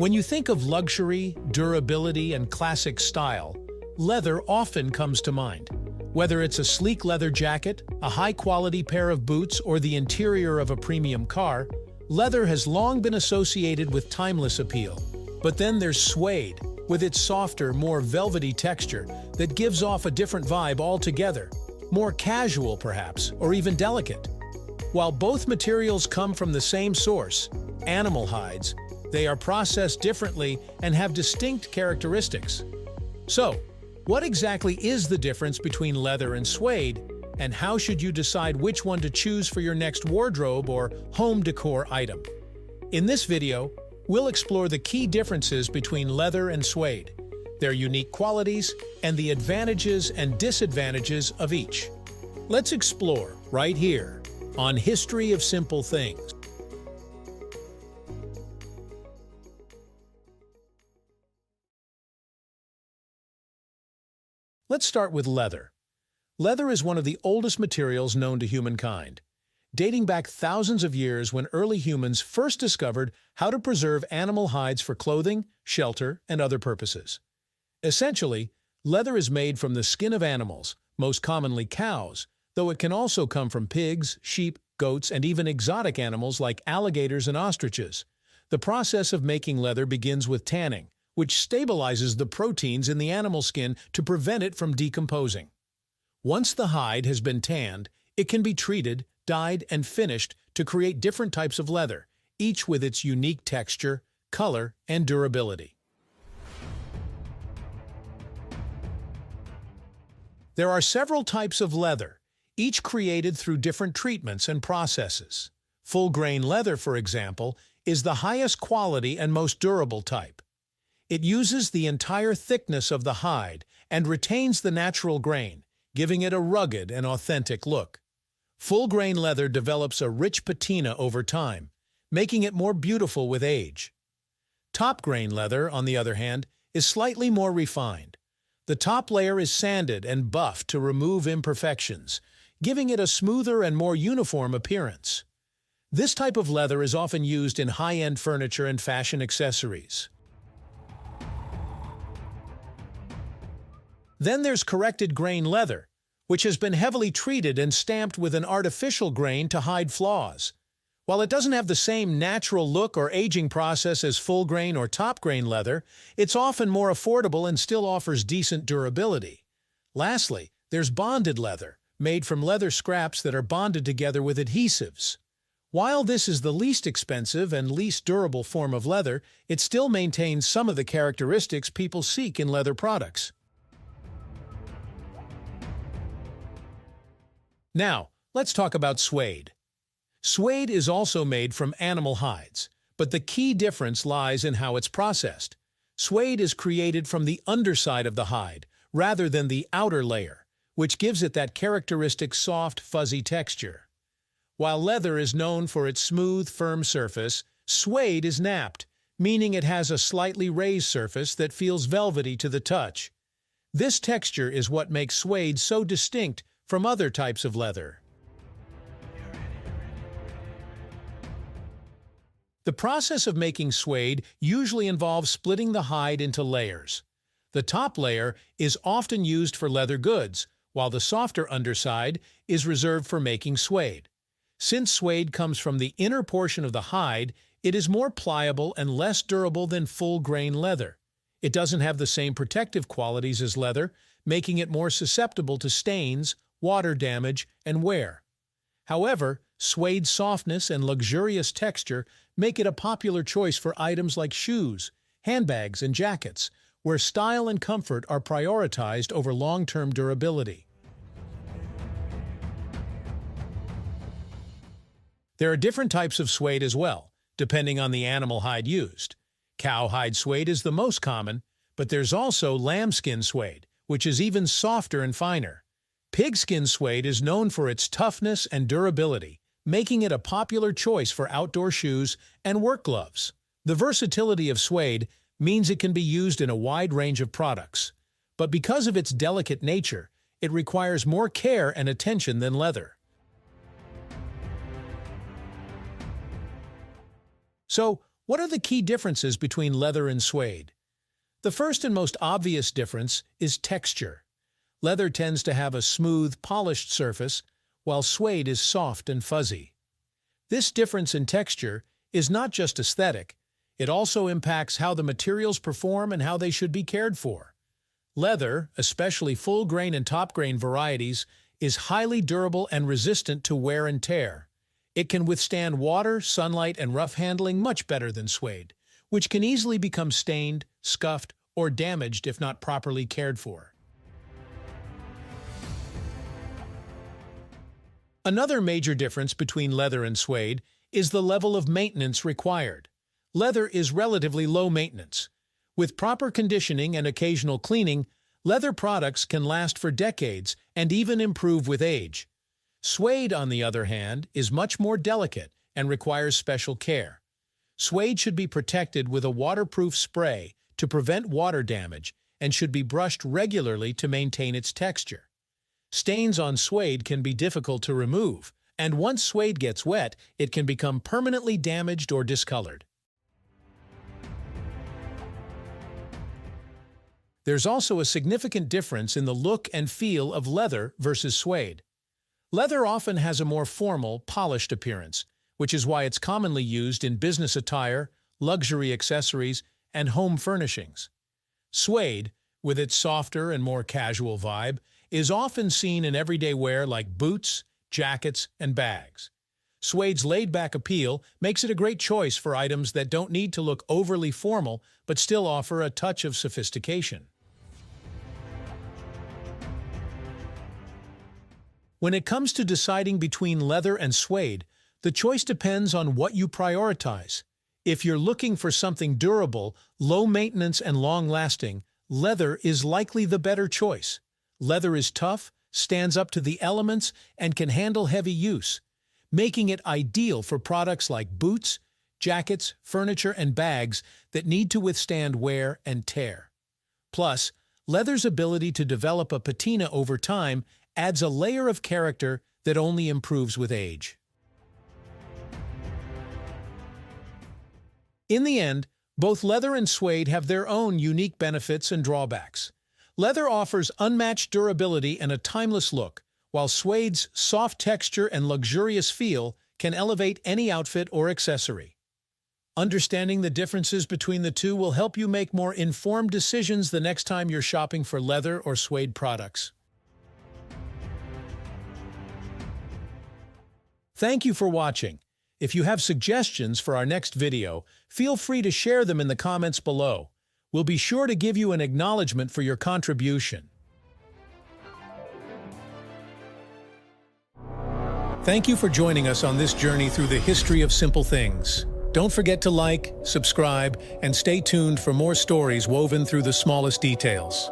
When you think of luxury, durability, and classic style, leather often comes to mind. Whether it's a sleek leather jacket, a high-quality pair of boots, or the interior of a premium car, leather has long been associated with timeless appeal. But then there's suede, with its softer, more velvety texture that gives off a different vibe altogether, more casual perhaps, or even delicate. While both materials come from the same source, animal hides, they are processed differently and have distinct characteristics. So, what exactly is the difference between leather and suede, and how should you decide which one to choose for your next wardrobe or home decor item? In this video, we'll explore the key differences between leather and suede, their unique qualities, and the advantages and disadvantages of each. Let's explore right here on History of Simple Things. Let's start with leather. Leather is one of the oldest materials known to humankind, dating back thousands of years when early humans first discovered how to preserve animal hides for clothing, shelter, and other purposes. Essentially, leather is made from the skin of animals, most commonly cows, though it can also come from pigs, sheep, goats, and even exotic animals like alligators and ostriches. The process of making leather begins with tanning, which stabilizes the proteins in the animal skin to prevent it from decomposing. Once the hide has been tanned, it can be treated, dyed, and finished to create different types of leather, each with its unique texture, color, and durability. There are several types of leather, each created through different treatments and processes. Full-grain leather, for example, is the highest quality and most durable type. It uses the entire thickness of the hide and retains the natural grain, giving it a rugged and authentic look. Full-grain leather develops a rich patina over time, making it more beautiful with age. Top-grain leather, on the other hand, is slightly more refined. The top layer is sanded and buffed to remove imperfections, giving it a smoother and more uniform appearance. This type of leather is often used in high-end furniture and fashion accessories. Then there's corrected grain leather, which has been heavily treated and stamped with an artificial grain to hide flaws. While it doesn't have the same natural look or aging process as full-grain or top-grain leather, it's often more affordable and still offers decent durability. Lastly, there's bonded leather, made from leather scraps that are bonded together with adhesives. While this is the least expensive and least durable form of leather, it still maintains some of the characteristics people seek in leather products. Now, let's talk about suede. Suede is also made from animal hides, but the key difference lies in how it's processed. Suede is created from the underside of the hide, rather than the outer layer, which gives it that characteristic soft, fuzzy texture. While leather is known for its smooth, firm surface, suede is napped, meaning it has a slightly raised surface that feels velvety to the touch. This texture is what makes suede so distinct from other types of leather. The process of making suede usually involves splitting the hide into layers. The top layer is often used for leather goods, while the softer underside is reserved for making suede. Since suede comes from the inner portion of the hide, it is more pliable and less durable than full-grain leather. It doesn't have the same protective qualities as leather, making it more susceptible to stains, water damage, and wear. However, suede's softness and luxurious texture make it a popular choice for items like shoes, handbags, and jackets, where style and comfort are prioritized over long-term durability. There are different types of suede as well, depending on the animal hide used. Cowhide suede is the most common, but there's also lambskin suede, which is even softer and finer. Pigskin suede is known for its toughness and durability, making it a popular choice for outdoor shoes and work gloves. The versatility of suede means it can be used in a wide range of products, but because of its delicate nature, it requires more care and attention than leather. So, What are the key differences between leather and suede? The first and most obvious difference is texture. Leather tends to have a smooth, polished surface, while suede is soft and fuzzy. This difference in texture is not just aesthetic, it also impacts how the materials perform and how they should be cared for. Leather, especially full-grain and top-grain varieties, is highly durable and resistant to wear and tear. It can withstand water, sunlight, and rough handling much better than suede, which can easily become stained, scuffed, or damaged if not properly cared for. Another major difference between leather and suede is the level of maintenance required. Leather is relatively low maintenance. With proper conditioning and occasional cleaning, leather products can last for decades and even improve with age. Suede, on the other hand, is much more delicate and requires special care. Suede should be protected with a waterproof spray to prevent water damage and should be brushed regularly to maintain its texture. Stains on suede can be difficult to remove, and once suede gets wet, it can become permanently damaged or discolored. There's also a significant difference in the look and feel of leather versus suede. Leather often has a more formal, polished appearance, which is why it's commonly used in business attire, luxury accessories, and home furnishings. Suede, with its softer and more casual vibe, is often seen in everyday wear like boots, jackets, and bags. Suede's laid-back appeal makes it a great choice for items that don't need to look overly formal but still offer a touch of sophistication. When it comes to deciding between leather and suede, the choice depends on what you prioritize. If you're looking for something durable, low maintenance, and long-lasting, leather is likely the better choice. Leather is tough, stands up to the elements, and can handle heavy use, making it ideal for products like boots, jackets, furniture, and bags that need to withstand wear and tear. Plus, leather's ability to develop a patina over time adds a layer of character that only improves with age. In the end, both leather and suede have their own unique benefits and drawbacks. Leather offers unmatched durability and a timeless look, while suede's soft texture and luxurious feel can elevate any outfit or accessory. Understanding the differences between the two will help you make more informed decisions the next time you're shopping for leather or suede products. Thank you for watching. If you have suggestions for our next video, feel free to share them in the comments below. We'll be sure to give you an acknowledgement for your contribution. Thank you for joining us on this journey through the history of simple things. Don't forget to like, subscribe, and stay tuned for more stories woven through the smallest details.